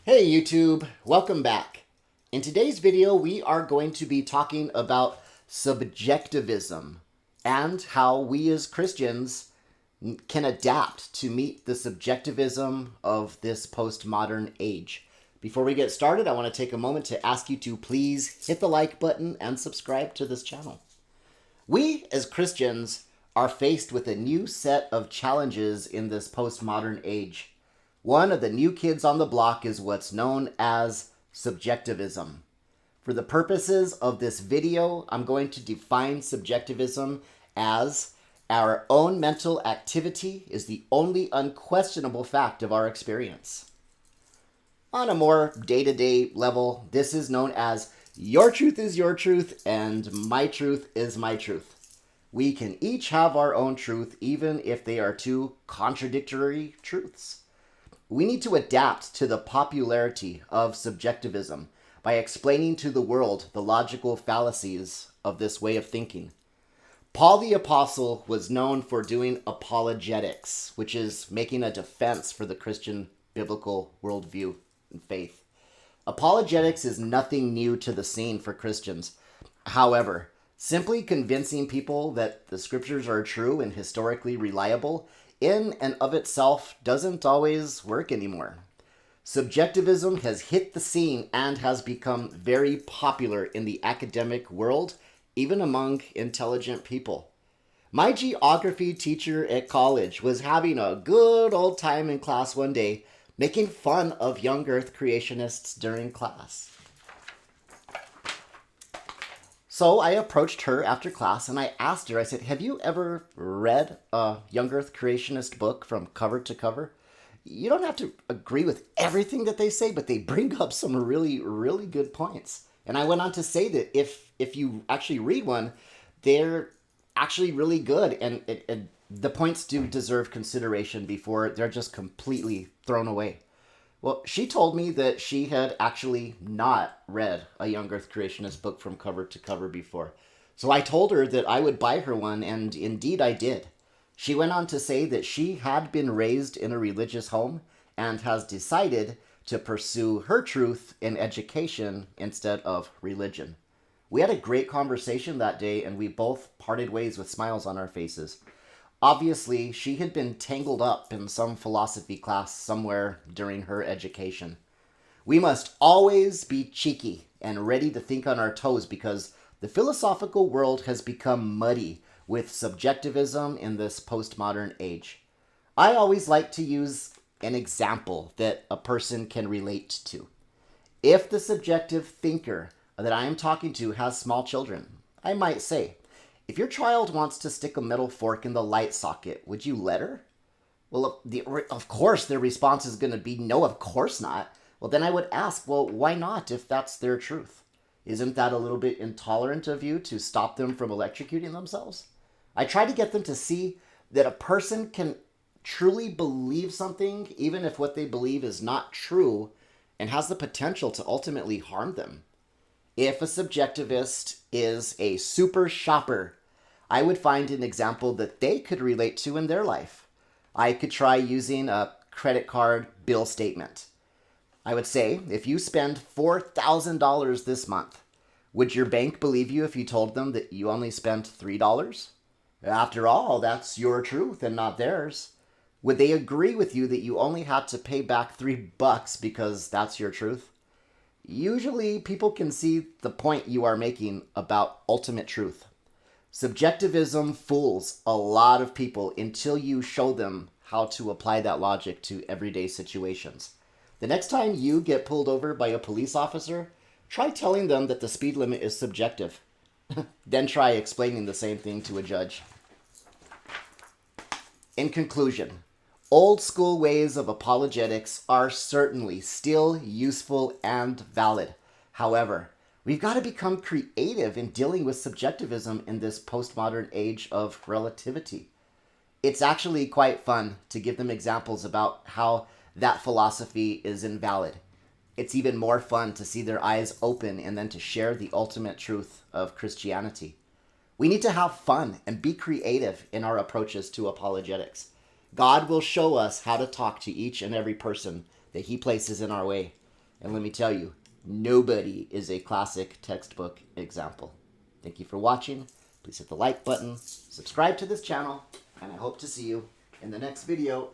Hey YouTube, welcome back. In today's video, we are going to be talking about subjectivism and how we as Christians can adapt to meet the subjectivism of this postmodern age. Before we get started, I want to take a moment to ask you to please hit the like button and subscribe to this channel. We as Christians are faced with a new set of challenges in this postmodern age. One of the new kids on the block is what's known as subjectivism. For the purposes of this video, I'm going to define subjectivism as our own mental activity is the only unquestionable fact of our experience. On a more day-to-day level, this is known as your truth is your truth and my truth is my truth. We can each have our own truth even if they are two contradictory truths. We need to adapt to the popularity of subjectivism by explaining to the world the logical fallacies of this way of thinking. Paul the Apostle was known for doing apologetics, which is making a defense for the Christian biblical worldview and faith. Apologetics is nothing new to the scene for Christians. However, simply convincing people that the scriptures are true and historically reliable in and of itself doesn't always work anymore. Subjectivism has hit the scene and has become very popular in the academic world, even among intelligent people. My geography teacher at college was having a good old time in class one day, making fun of young earth creationists during class. So I approached her after class and I asked her, I said, have you ever read a young earth creationist book from cover to cover? You don't have to agree with everything that they say, but they bring up some really, really good points. And I went on to say that if you actually read one, they're actually really good. And the points do deserve consideration before they're just completely thrown away. Well, she told me that she had actually not read a young earth creationist book from cover to cover before. So I told her that I would buy her one, and indeed I did. She went on to say that she had been raised in a religious home and has decided to pursue her truth in education instead of religion. We had a great conversation that day, and we both parted ways with smiles on our faces. Obviously, she had been tangled up in some philosophy class somewhere during her education. We must always be cheeky and ready to think on our toes because the philosophical world has become muddy with subjectivism in this postmodern age. I always like to use an example that a person can relate to. If the subjective thinker that I am talking to has small children, I might say, if your child wants to stick a metal fork in the light socket, would you let her? Well, of course their response is going to be, no, of course not. Well, then I would ask, well, why not if that's their truth? Isn't that a little bit intolerant of you to stop them from electrocuting themselves? I try to get them to see that a person can truly believe something, even if what they believe is not true and has the potential to ultimately harm them. If a subjectivist is a super shopper, I would find an example that they could relate to in their life. I could try using a credit card bill statement. I would say, if you spend $4,000 this month, would your bank believe you if you told them that you only spent $3? After all, that's your truth and not theirs. Would they agree with you that you only had to pay back $3 because that's your truth? Usually, people can see the point you are making about ultimate truth. Subjectivism fools a lot of people until you show them how to apply that logic to everyday situations. The next time you get pulled over by a police officer, try telling them that the speed limit is subjective. Then try explaining the same thing to a judge. In conclusion, old school ways of apologetics are certainly still useful and valid. However, we've got to become creative in dealing with subjectivism in this postmodern age of relativity. It's actually quite fun to give them examples about how that philosophy is invalid. It's even more fun to see their eyes open and then to share the ultimate truth of Christianity. We need to have fun and be creative in our approaches to apologetics. God will show us how to talk to each and every person that he places in our way. And let me tell you, nobody is a classic textbook example. Thank you for watching. Please hit the like button, subscribe to this channel, and I hope to see you in the next video.